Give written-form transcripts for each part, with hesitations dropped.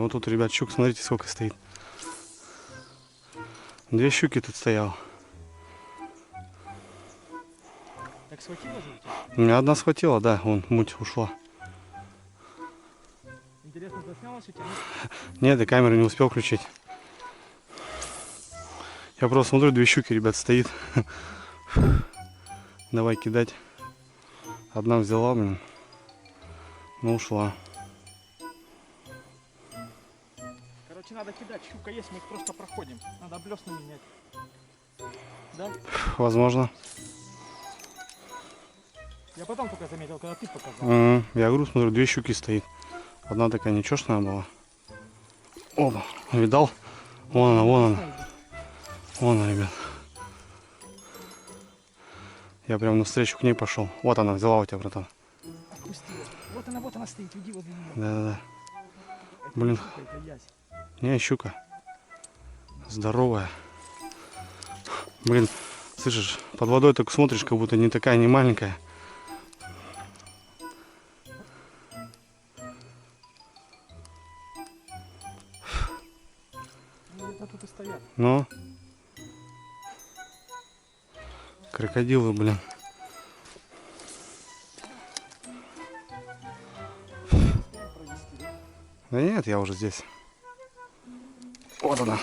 Вот тут, ребят, щук, смотрите, сколько стоит. 2 щуки тут стояло. Так схватила же у тебя? У меня одна схватила, да, вон муть ушла. Интересно, заснялась у тебя? Нет, я камеру не успел включить. Я просто смотрю, 2 щуки, ребят, стоит. Давай кидать. Одна взяла, блин. Но ушла. Короче, надо кидать. Щука есть, мы их просто проходим. Надо облесна менять. Да? Возможно. Я потом только заметил, когда ты показал. Я говорю, смотрю, 2 щуки стоит. Одна такая нечестная была. Опа, видал? Вон она, вон она. Вон она, ребят. Я прям навстречу к ней пошел. Вот она, взяла у тебя, братан. Отпусти. Вот она стоит, уйди возле нее. Да-да-да. Это Блин. не щука, это ясь. Не, щука. Здоровая. Блин, слышишь, под водой так смотришь, как будто не такая, не маленькая. Ну, где-то тут и стоят. Но крокодилы, блин. Провести, да? Да нет, я уже здесь. Вот она.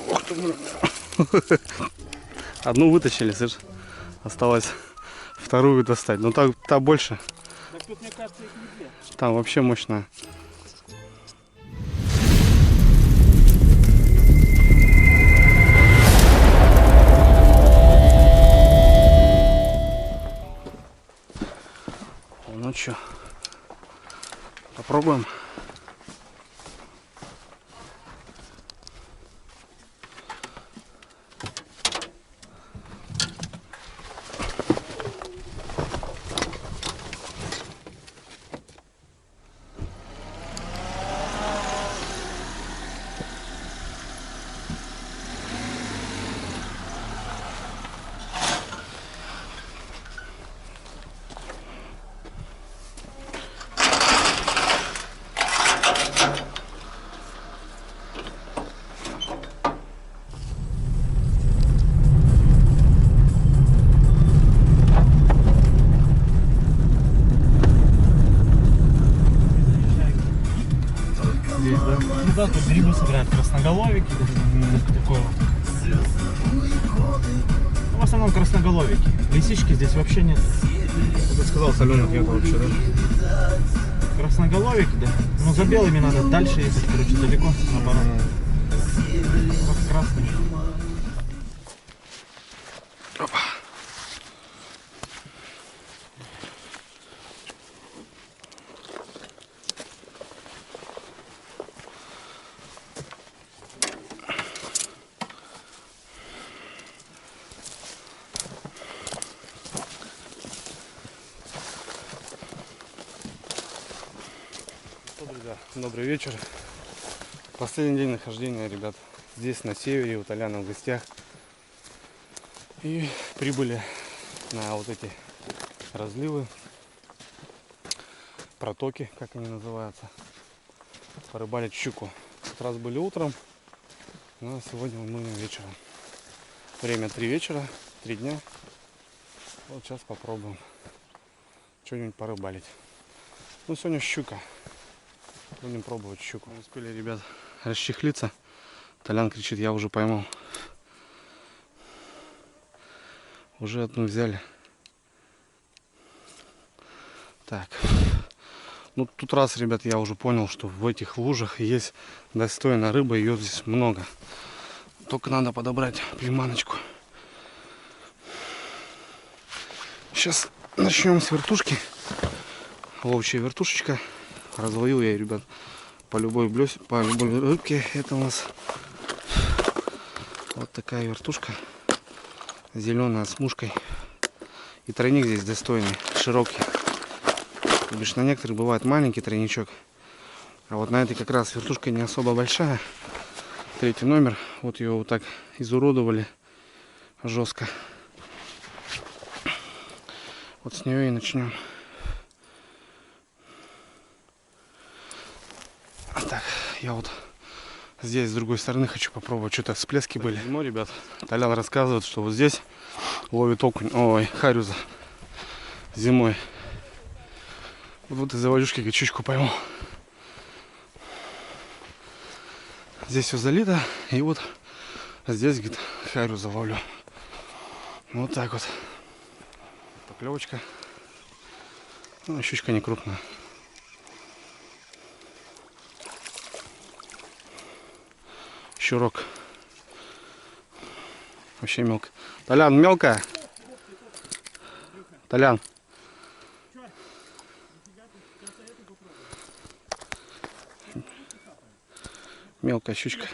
Ух ты, блин. Одну вытащили, слышь. Осталось вторую достать. Но та больше. Так тут, мне кажется, их не две. Там вообще мощная. Ну что, попробуем. Ну да, тут грибы собирают, красноголовики. Такое. Ну, в основном красноголовики. Лисички здесь вообще нет. Ты сказал, соленых нет вообще, да? Красноголовики, да. Но за белыми надо дальше ехать, короче, далеко, наоборот. Вот красные. Опа. Друзья, добрый вечер. Последний день нахождения, ребят, здесь на севере у Толяна в гостях. И прибыли на вот эти разливы, протоки, как они называются, порыбалить щуку. Как раз были утром, но сегодня мы вечером. Время 3 вечера, 3 дня. Вот сейчас попробуем что-нибудь порыбалить. Ну, сегодня щука. Будем пробовать щуку. Мы успели, ребят, расчехлиться. Толян кричит, я уже поймал. Уже одну взяли. Так. Ну, тут раз, ребят, я уже понял, что в этих лужах есть достойная рыба. Ее здесь много. Только надо подобрать приманочку. Сейчас начнем с вертушки. Ловчая вертушечка. Развою я, ребят, по любой рыбке. Это у нас вот такая вертушка. Зеленая с мушкой. И тройник здесь достойный, широкий. Лишь на некоторых бывает маленький тройничок. А вот на этой как раз вертушка не особо большая. 3-й номер. Вот ее вот так изуродовали жестко. Вот с нее и начнем. Так, я вот здесь с другой стороны хочу попробовать. Что-то всплески были. Зимой, ребят, Толян рассказывает, что вот здесь ловит окунь, ой, харюза зимой. Вот из-за водички гачучку пойму. Здесь все залито, и вот здесь, говорит, харюза ловлю. Вот так вот. Поклевочка. Ну, щучка не крупная. Щурок. Вообще мелко. Толян, мелкая? Толян. Мелкая щучка.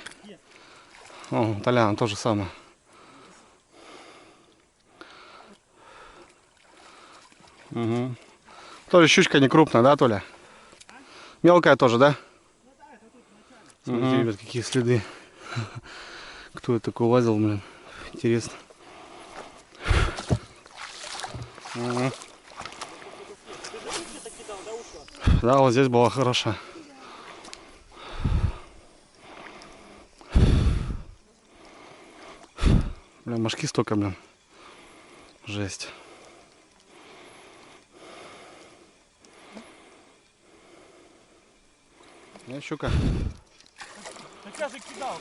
О, Толян, то же самое. Угу. Тоже щучка не крупная, да, Толя? Мелкая тоже, да? Смотрите, ребят, какие следы. Кто это такой лазил, блин? Интересно. Да, вот здесь была хороша. Бля, мошки столько, блин. Жесть. Я щука. Так я же кидал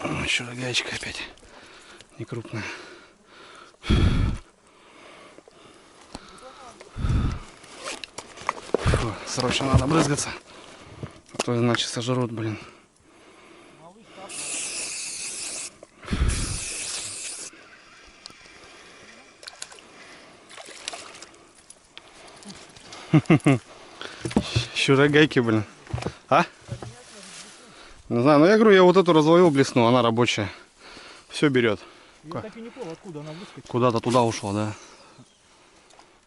там. Еще рогаечка опять. Не крупная. Фу, срочно надо брызгаться. А то иначе сожрут, блин. Щурогайки, блин. А? Не знаю, но я говорю, я вот эту разловил блесну, она рабочая. Все берет. Я так и не понял, откуда она выскочила. Куда-то туда ушла, да.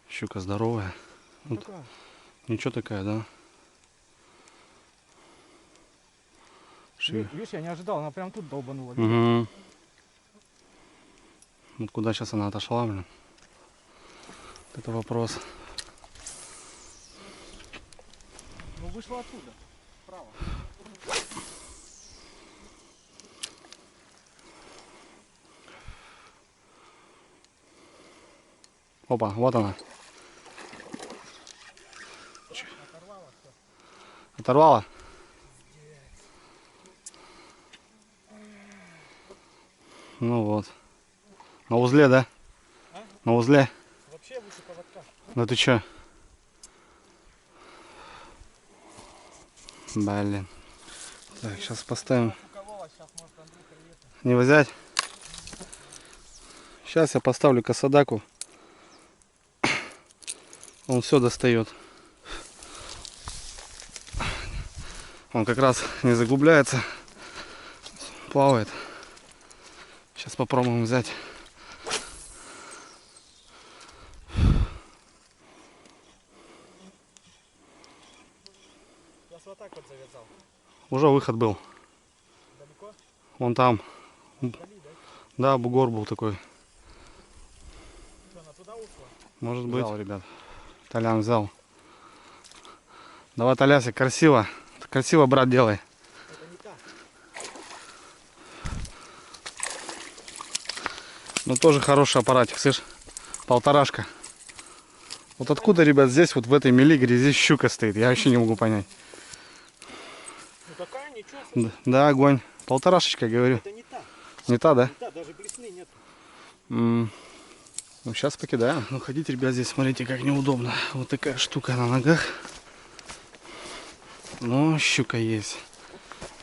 Щука здоровая. Вот. Ничего такая, да. Видишь, я не ожидал, она прям тут долбанула. Угу. Вот куда сейчас она отошла, блин. Это вопрос. Ну вышла оттуда, справа. Опа, вот она. Оторвала все. Оторвала? Ну вот. На узле, да? А? На узле. Вообще выше поводка. Да ты чё? Блин. Так, сейчас поставим. Не взять? Сейчас я поставлю косодаку. Он все достает. Он как раз не загубляется. Плавает. Сейчас попробуем взять. Я вот так вот завязал. Уже выход был. Далеко? Вон там. Вдали, да? Да, бугор был такой. Что, она туда ушла? Может быть. Взял, ребят. Толян взял. Давай, Толясик, красиво. Красиво, брат, делай. Это не так. Ну тоже хороший аппаратик, слышь. Полторашка. Вот откуда, ребят, здесь вот в этой милигре здесь щука стоит? Я вообще не могу понять. Ну какая, ничего. Да, огонь. Полторашечка, говорю. Это не та. Не та, да? Не та, даже блесны нет. Ну, сейчас покидаем. Ну, ходить, ребят, здесь, смотрите, как неудобно. Вот такая штука на ногах. Но щука есть.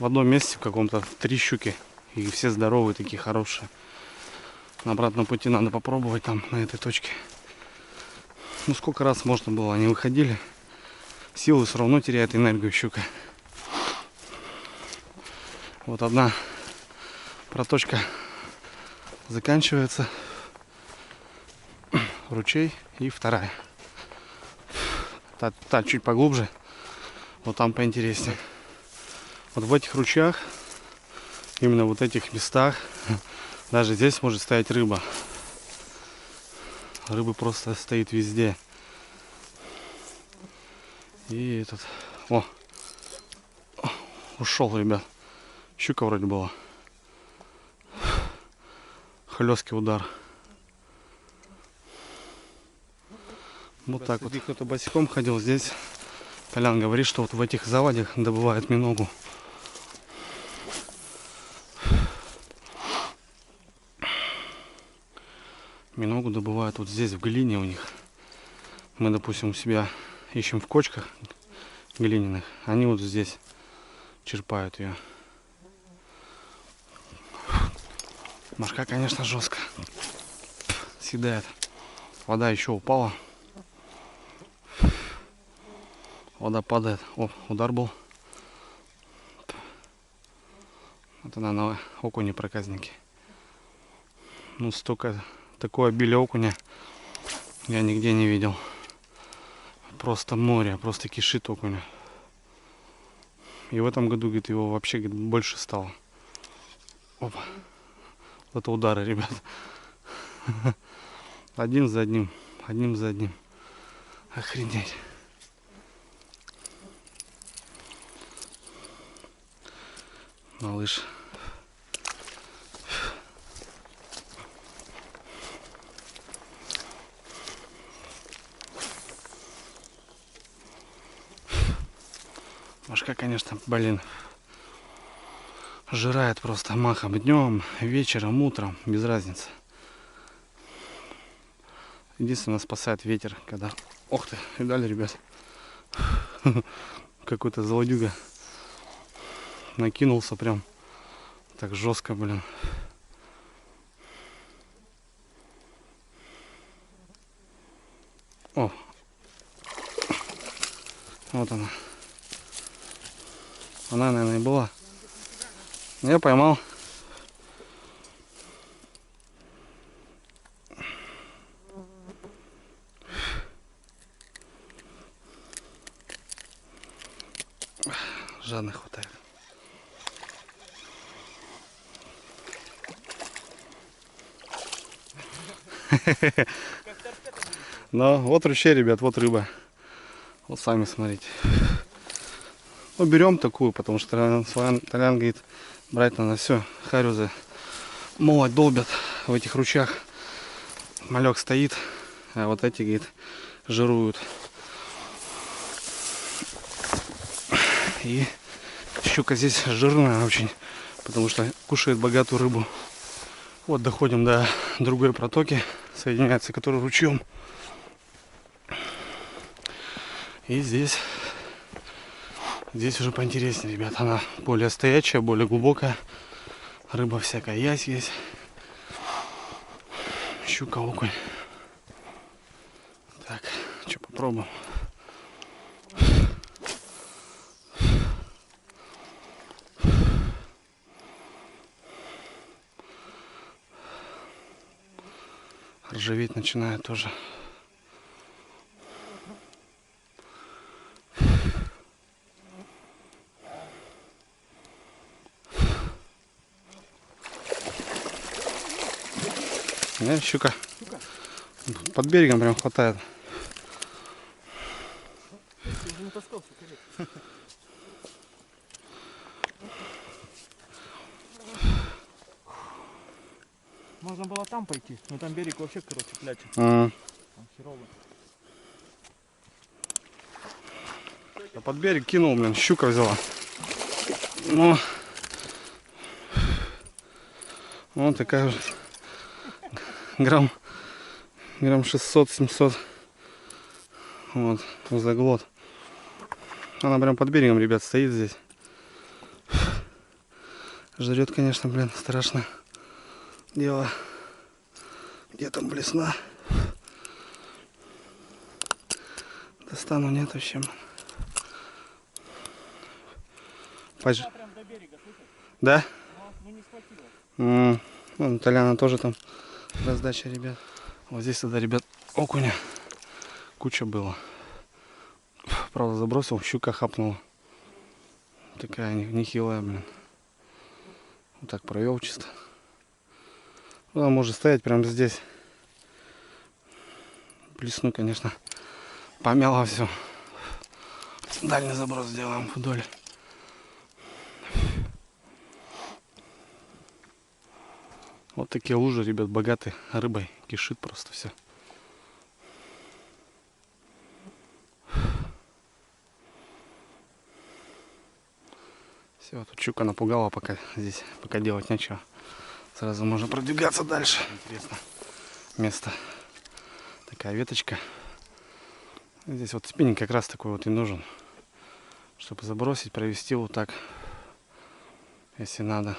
В одном месте в каком-то 3 щуки. И все здоровые, такие хорошие. На обратном пути надо попробовать там, на этой точке. Ну, сколько раз можно было, они выходили. Силы все равно теряет энергию щука. Вот одна проточка заканчивается. Ручей и вторая. Та чуть поглубже. Вот там поинтереснее. Вот в этих ручьях, именно вот этих местах, даже здесь может стоять рыба. Рыба просто стоит везде. И этот... О! Ушел, ребят. Щука вроде была. Хлесткий удар. Вот так вот. Кто-то босиком ходил здесь. Толян говорит, что вот в этих заводях добывают миногу. Миногу добывают вот здесь, в глине у них. Мы, допустим, у себя ищем в кочках глиняных. Они вот здесь черпают ее. Мошка, конечно, жестко съедает. Вода еще упала. Вода падает. О, удар был. Вот она на окуне проказники. Ну, столько, такое обилие окуня я нигде не видел. Просто море, просто кишит окуня. И в этом году, говорит, его вообще, говорит, больше стало. Опа. Вот это удары, ребят. Один за одним. Одним за одним. Охренеть. Малыш. Мошка, конечно, блин, жирает просто махом днем, вечером, утром, без разницы. Единственное, спасает ветер, когда... Ох ты, видали, ребят? Какой-то злодюга накинулся прям так жестко, блин. О, вот она. Она, наверное, и была. Я поймал. Жадно хватает. Ну, вот ручей, ребят, вот рыба. Вот сами смотрите. Ну, берем такую, потому что Толян говорит, брать надо все. Харюзы молоть долбят в этих ручьях. Малек стоит, а вот эти, говорит, жируют. И щука здесь жирная очень, потому что кушает богатую рыбу. Вот доходим до другой протоки, соединяется который ручьем. И здесь уже поинтереснее, ребят. Она более стоячая, более глубокая. Рыба всякая есть. Щука, окунь. Так, что попробуем. Ржаветь начинает тоже. Щука. Под берегом прям хватает. Можно было там пойти, но там берег вообще, короче, клячет. Там херово. Я под берег кинул, блин, щука взяла. Ну, вот такая же. Грамм 600-700. Вот, заглот. Она прям под берегом, ребят, стоит здесь. Жрет, конечно, блин, страшно. Дело. Где там блесна? Достану, нет вообще. Пойдем. Да? Вон, Толяна тоже там раздача, ребят. Вот здесь тогда, ребят, окуня куча было. Правда, забросил, щука хапнула. Такая нехилая, блин. Вот так провел чисто. Она может стоять прямо здесь. Плесну, конечно, помяло все. Дальний заброс сделаем вдоль. Вот такие лужи, ребят, богаты рыбой. Кишит просто все. Все, тут щука напугала, пока здесь пока делать нечего. Сразу можно продвигаться дальше. Интересно. Место. Такая веточка. Здесь вот спиннинг как раз такой вот и нужен. Чтобы забросить, провести вот так. Если надо.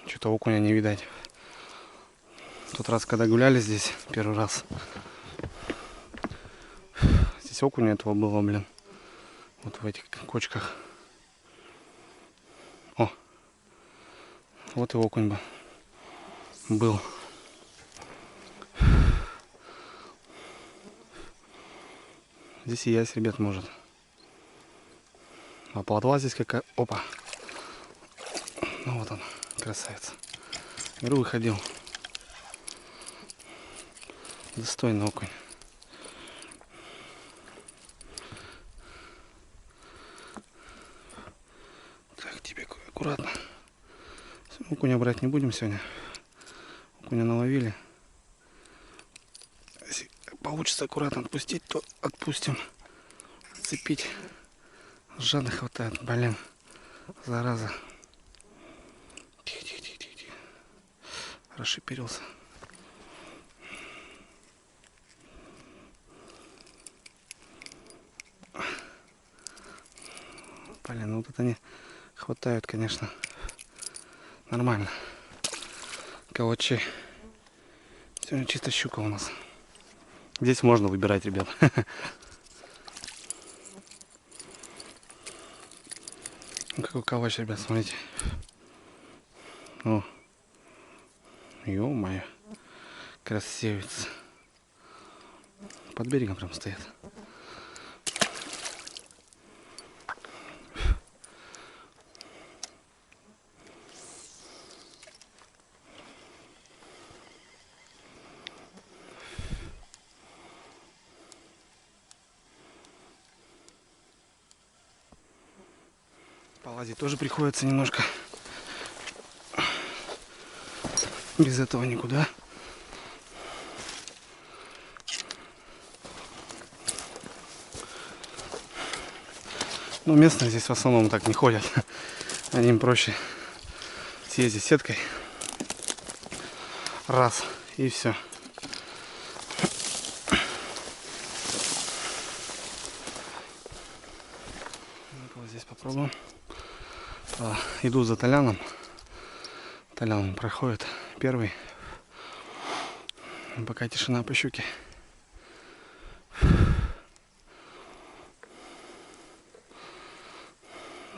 Что-то окуня не видать. В тот раз, когда гуляли здесь, первый раз. Здесь окуня этого было, блин. Вот в этих кочках. О! Вот и окунь бы был. Здесь и ясь, ребят, может. А плотва здесь какая... Опа! Ну вот он, красавец. Говорю, выходил. Достойный окунь. Так, тебе аккуратно. Окуня брать не будем сегодня. Окуня наловили. Если получится аккуратно отпустить, то отпустим. Цепить. Жадно хватает. Блин. Зараза. Тихо, тихо, тихо, тихо, тихо. Расшиперился. Блин, ну вот это они хватают, конечно. Нормально. Калачи. Сегодня чисто щука у нас. Здесь можно выбирать, ребят. Какой калач, ребят, смотрите. О. Ё-моё. Красавец. Под берегом прям стоит. Полазить тоже приходится немножко. Без этого никуда. Но местные здесь в основном так не ходят. Они им проще съездить сеткой. Раз. И все. Вот здесь попробуем. Иду за Толяном. Толян проходит первый. Пока тишина по щуке.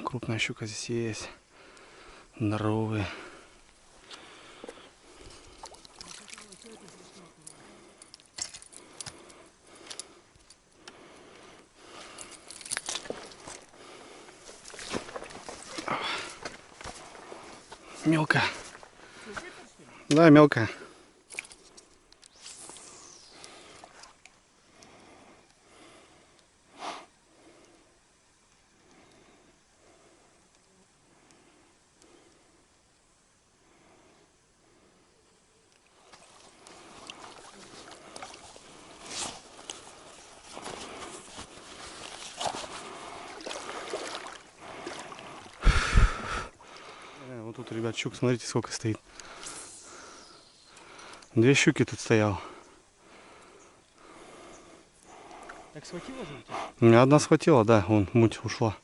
Крупная щука здесь есть. Здоровые. Мелко. Да, мелко. Вот тут, ребят, щук, смотрите, сколько стоит. 2 щуки тут стоял. Так схватила же у тебя? У меня одна схватила, да, вон муть ушла.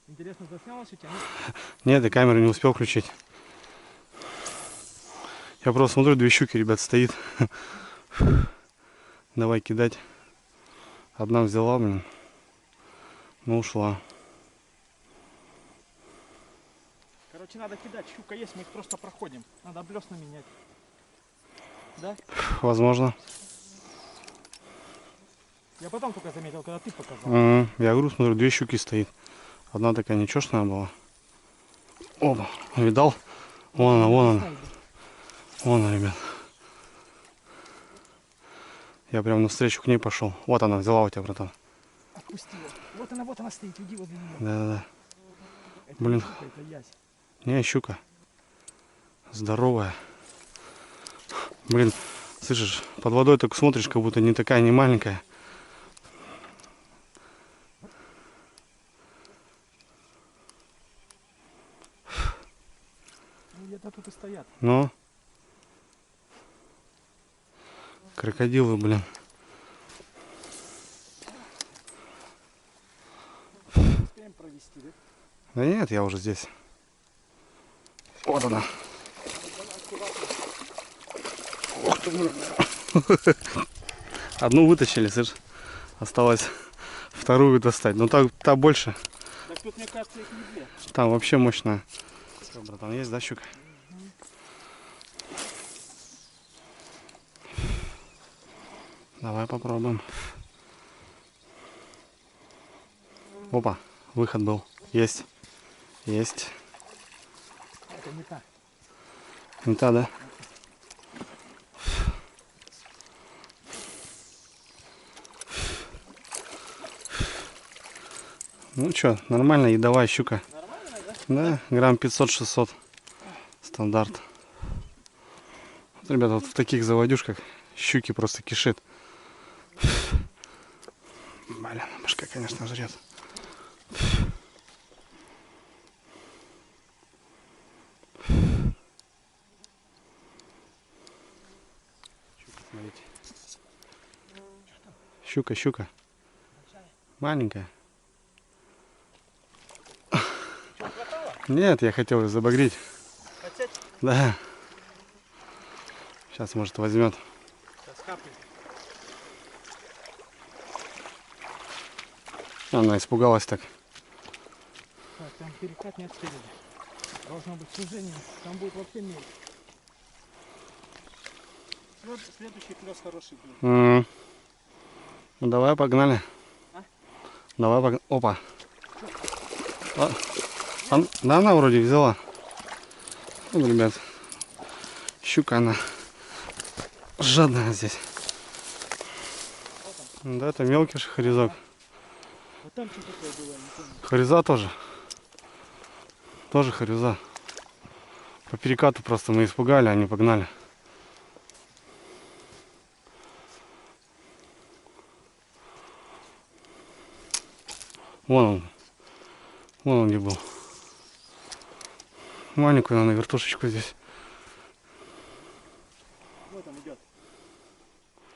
Интересно, заснялась у тебя? Нет, я камеру не успел включить. Я просто смотрю, 2 щуки, ребят, стоит. Давай кидать. Одна взяла, блин. Ну, ушла. Короче, надо кидать. Щука есть, мы их просто проходим. Надо блесна менять. Да? Возможно. Я потом только заметил, когда ты показал. Я говорю, смотрю, 2 щуки стоит. Одна такая нечестная была. Опа, видал? Вон она, вон она. Вон она, ребят. Я прям навстречу к ней пошел. Вот она, взяла у тебя, братан. Отпустила. Вот она стоит, иди возле нее. Да-да-да. Это Блин. не щука, это ясь. Не, щука. Здоровая. Блин, слышишь, под водой только смотришь, как будто не такая, не маленькая. Ну, где-то тут и стоят. Но крокодилы, блин. Успеем провести, да? Да нет, я уже здесь. Вот она. Ух ты, блин. Одну вытащили, слышь. Осталось вторую достать. Но та больше. Так тут, мне кажется, их не две. Там вообще мощная. Что, братан, есть, да, щука? Давай попробуем. Опа, выход был. Есть. Есть. Это не та. Не та, да? Ну что, нормальная едовая щука. Нормально, да? Да, грамм 500-600. Стандарт. Вот, ребята, вот в таких заводюшках щуки просто кишит. Блин, башка, конечно, жрет. Щука, смотрите. Щука, щука. Маленькая. Нет, я хотел ее забагрить. Хотеть? Да. Сейчас, может, возьмет. Сейчас капает. Она испугалась так. Так, там перекат не отстрелили. Должно быть сужение. Там будет вообще мель. Следующий клёс хороший будет. Ну, давай, погнали. А? Давай, погнали. Опа. Да, она вроде взяла. Ну, ребят, щука, она жадная здесь. Да, это мелкий же хорезок. Вот там что такое было, не помню. Хореза тоже. Тоже хореза. По перекату просто мы испугали, они погнали. Вон он. Вон он где был. Маленькую на вертушечку здесь. Вот он идет.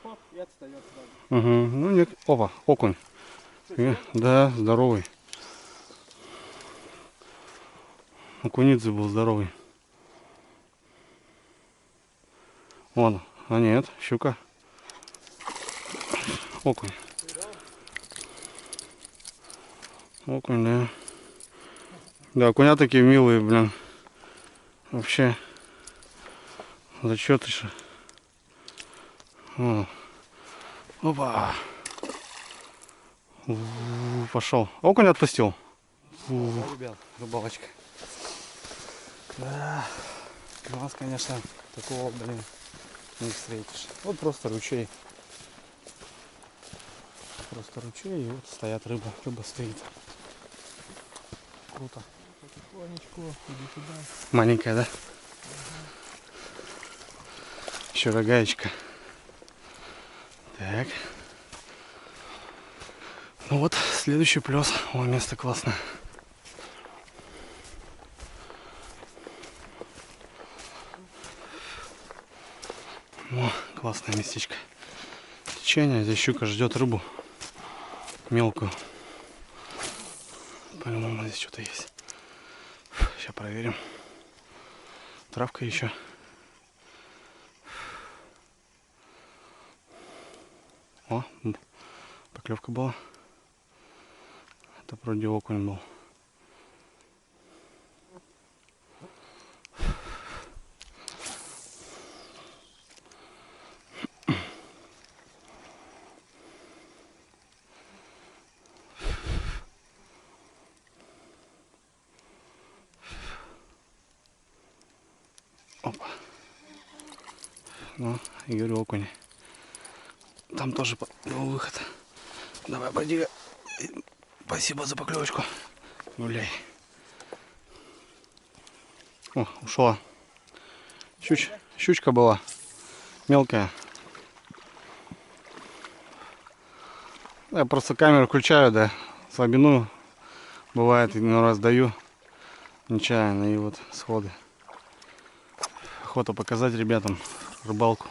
Хоп, и отстает сразу. Угу. Ну, нет. Опа, окунь. Да, здоровый. Окунидзе был здоровый. Вон, а нет, щука. Окунь. Окунь, да. Да, окуня такие милые, блин. Вообще. Зачетыши. О. Опа. Пошел. Окунь отпустил. Ребят, рыбалочка. Да. У нас, конечно, такого, блин, не встретишь. Вот просто ручей. Просто ручей, и вот стоят рыба. Рыба стоит. Круто. Потихонечку, иди сюда. Маленькая, да? Еще рогаечка. Так. Ну вот, следующий плес. О, место классное. О, классное местечко. Течение. Здесь щука ждет рыбу. Мелкую. По-моему, здесь что-то есть. Сейчас проверим. Травка еще. О, поклевка была. Это вроде окунь был. Опа. Ну, и говорю, окунь. Там тоже был выход. Давай, Бодига. Спасибо за поклевочку. Гуляй. О, ушла. Щучка была. Мелкая. Я просто камеру включаю, да, слабину. Бывает, иной раз даю нечаянно, и вот сходы. Охота показать ребятам рыбалку.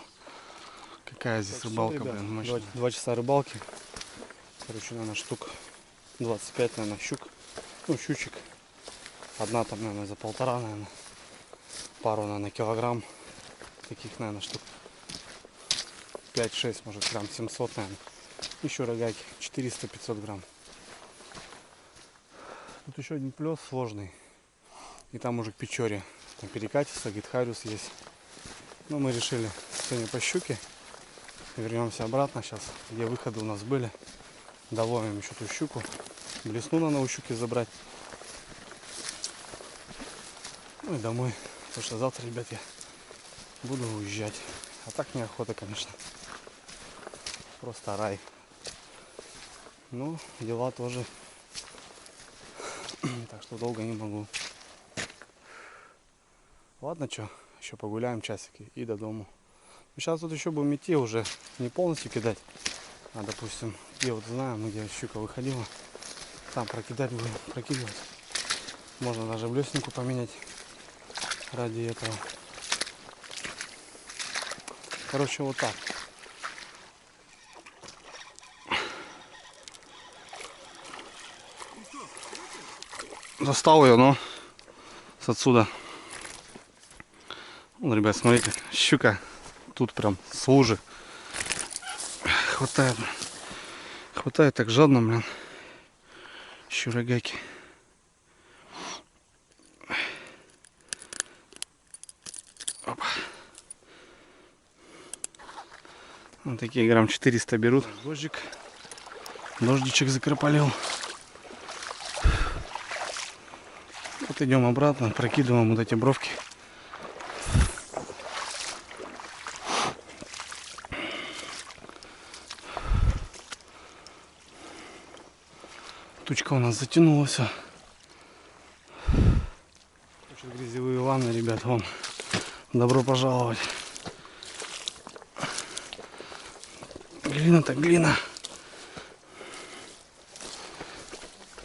Какая здесь рыбалка, ребят, блин, мощная. 2 часа рыбалки. Короче, наверное, штук 25, наверное, щук. Ну, щучек. Одна там, наверное, за 1,5, наверное. Пару, наверное, килограмм. Таких, наверное, штук 5-6, может, грамм 700, наверное. Еще рогаки 400-500 грамм. Тут еще один плес сложный. И там уже к Печоре. Там перекатится, гитхариус есть. Но мы решили сегодня по щуке. Вернемся обратно сейчас, где выходы у нас были. Доловим еще ту щуку. Блесну надо у щуки забрать. Ну и домой. Потому что завтра, ребят, я буду уезжать. А так неохота, конечно. Просто рай. Ну, дела тоже. Так что долго не могу. Ладно, что, еще погуляем часики и до дому. Сейчас тут еще будем идти, уже не полностью кидать. А, допустим, где вот знаем, где щука выходила. Там прокидать будем, прокидывать. Можно даже блесенку поменять ради этого. Короче, вот так. Достал ее, но с отсюда. Вон, ребят, смотрите, щука тут прям с лужи. Хватает. Хватает так жадно, блин. Щурогаки. Опа. Вот такие грамм 400 берут. Дождик. Дождичек закропалил. Вот идем обратно, прокидываем вот эти бровки. Тучка у нас затянулась. Грязевые ванны, ребят, вон. Добро пожаловать. Глина-то глина.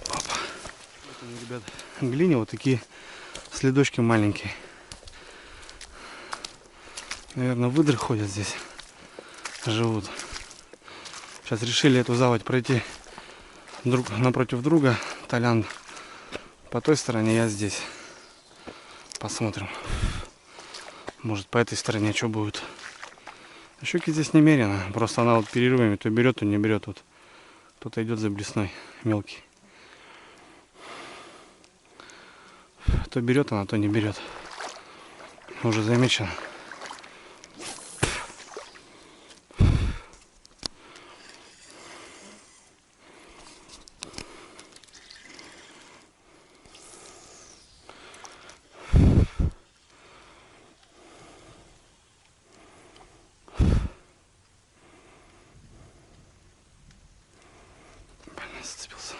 Опа. Ребят, глине вот такие следочки маленькие. Наверное, выдры ходят здесь. Живут. Сейчас решили эту заводь пройти друг напротив друга. Толян по той стороне, я здесь. Посмотрим. Может, по этой стороне что будет. Щуки здесь немерено. Просто она вот перерывами то берет, то не берет. Вот кто-то идет за блесной мелкий. То берет она, то не берет. Уже замечено. Зацепился.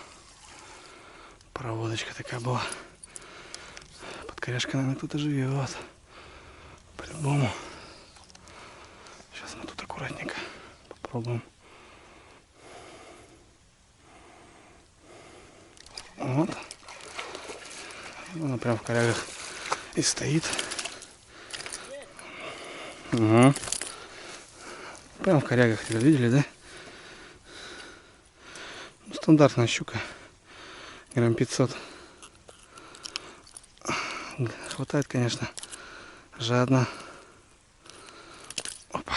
Проводочка такая была. Под коряшкой, наверное, кто-то живет. По-любому. Сейчас мы тут аккуратненько попробуем. Вот. Она прям в корягах и стоит. Угу. Прям в корягах, видели, да? Стандартная щука, грамм 500. Хватает, конечно, жадно. Опа.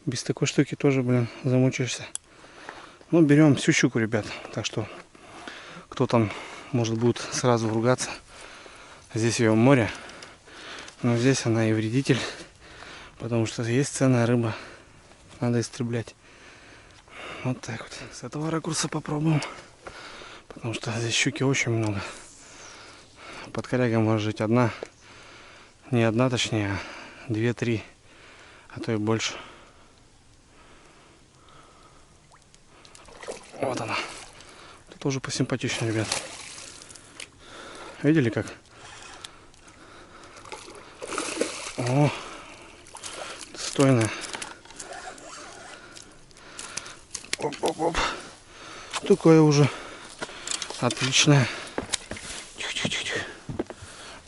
Без такой штуки тоже, блин, замучаешься. Ну, берем всю щуку, ребят. Так что, кто там, может, будет сразу ругаться. Здесь ее море. Но здесь она и вредитель. Потому что есть ценная рыба. Надо истреблять. Вот так вот. С этого ракурса попробуем. Потому что здесь щуки очень много. Под корягой может жить одна. Не одна, точнее, а 2-3. А то и больше. Вот она. Тут тоже посимпатичнее, ребят. Видели как? О, достойная. Оп-оп-оп. Такое уже отличное. Тихо-тихо-тихо.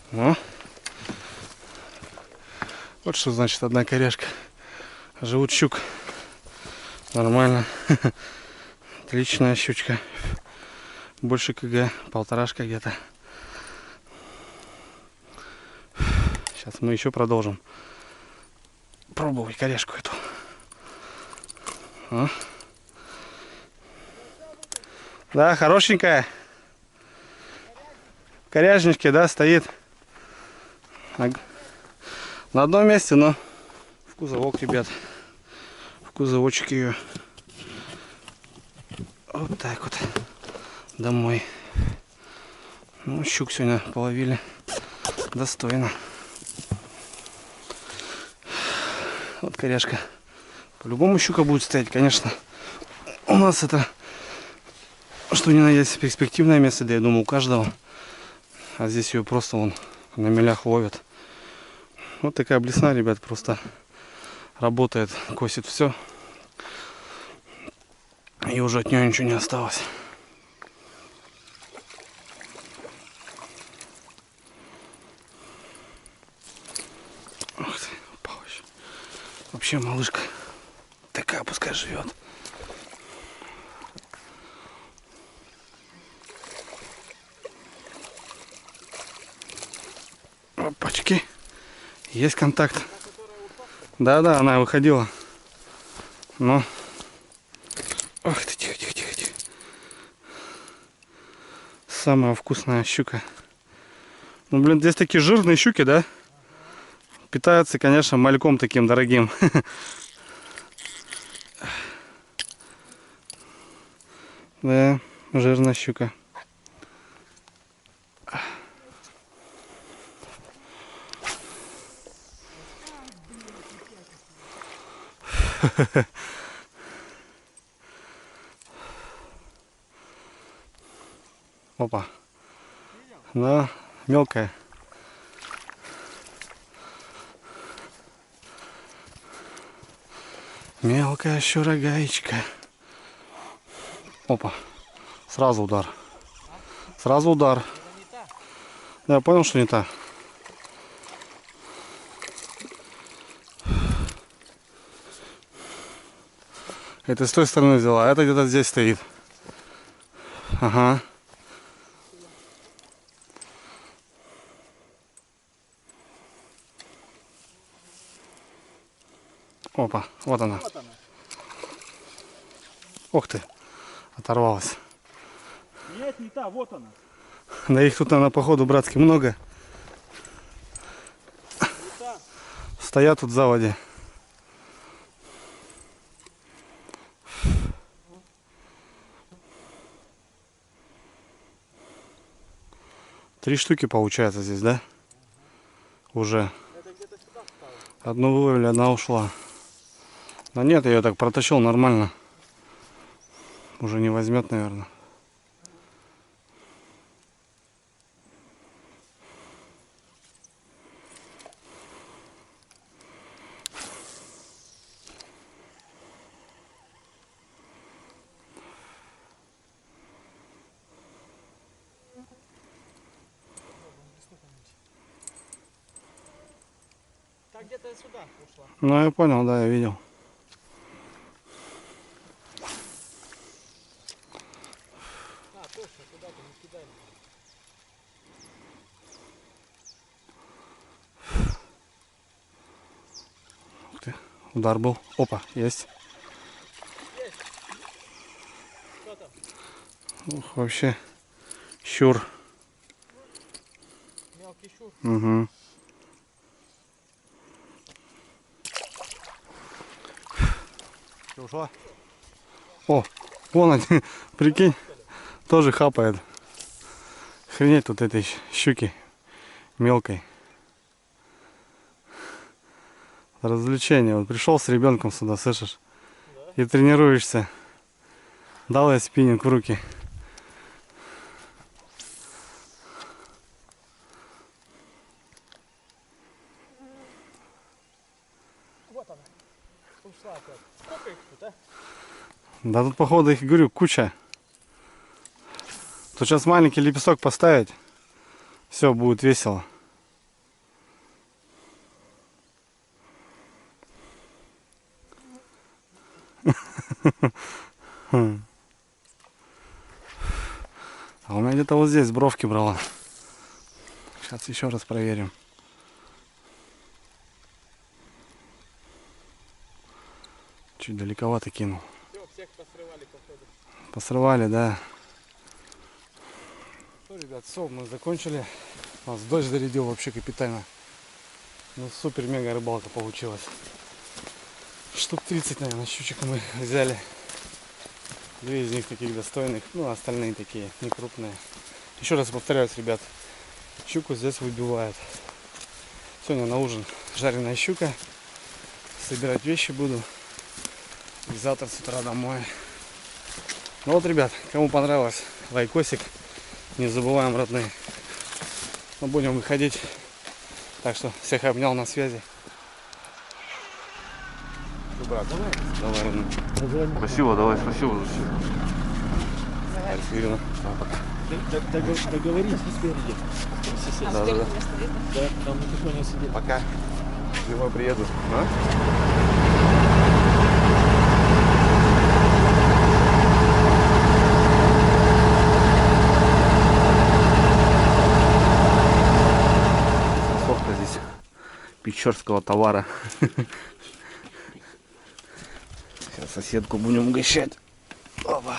Ну. Вот что значит одна коряшка. Живут щук. Нормально. Отличная щучка. Больше КГ. Полторашка где-то. Сейчас мы еще продолжим пробовать коряшку эту. А? Да, хорошенькая. В коряжничке, да, стоит. На одном месте, но в кузовок, ребят. В кузовочек ее. Вот так вот. Домой. Ну, щук сегодня половили. Достойно. Вот коряшка. По-любому щука будет стоять, конечно. У нас это, что ни на есть, перспективное место, да я думаю, у каждого. А здесь ее просто вон на мелях ловят. Вот такая блесна, ребят, просто работает, косит все. И уже от нее ничего не осталось. Ух ты, упалась. Вообще малышка такая, пускай живет. Опачки. Есть контакт. Да, она выходила. Но. Ох ты, тихо. Самая вкусная щука. Ну, блин, здесь такие жирные щуки, да? Питаются, конечно, мальком таким дорогим. Да, жирная щука. Опа. Да, мелкая. Мелкая щура-гаечка. Опа. Сразу удар. Сразу удар. Да, я понял, что не та. Это с той стороны взяла, а это где-то здесь стоит. Ага. Опа, вот она. Ух ты, оторвалась. Нет, не та, вот она. Да их тут, наверное, походу, братски, много. Стоят тут в заводе. Три штуки получается здесь, да? Уже. Одну выловили, одна ушла. Да нет, я ее так протащил нормально. Уже не возьмет, наверное. Так где-то сюда ушла. Ну, я понял, да, я видел. А, точно, куда-то не кидали. Ух ты, удар был. Опа, есть. Что там? Ух, вообще щур. Мелкий щур. Угу. Ты ушла? О, вон один, прикинь, тоже хапает. Охренеть тут этой щуки мелкой. Развлечение. Вот пришел с ребенком сюда, слышишь? Да. И тренируешься. Дал я спиннинг в руки. Вот она. Ушла опять. Сколько их тут, а? Да тут, походу, их, говорю, куча. Тут сейчас маленький лепесток поставить. Все, будет весело. А у меня где-то вот здесь бровки брала. Сейчас еще раз проверим. Чуть далековато кинул. Все, всех посрывали, походу. Посрывали, да. Ну, ребят, все, мы закончили. У нас дождь зарядил вообще капитально. Ну, супер-мега рыбалка получилась. Штук 30, наверное, щучек мы взяли. 2 из них таких достойных, ну, остальные такие некрупные. Еще раз повторяюсь, ребят, щуку здесь выбивают. Сегодня на ужин жареная щука. Собирать вещи буду. И завтра с утра домой. Ну вот, ребят, кому понравилось, лайкосик. Не забываем, родные. Мы будем выходить. Так что всех обнял, на связи. Брат, давай. Давай, родной. Спасибо, давай, спасибо за все. Ирина. Договорись спереди. Да. Да, там никто не сидит. Пока. Зимой приеду. А? Сосовка здесь печорского товара. Сейчас соседку будем угощать. Опа.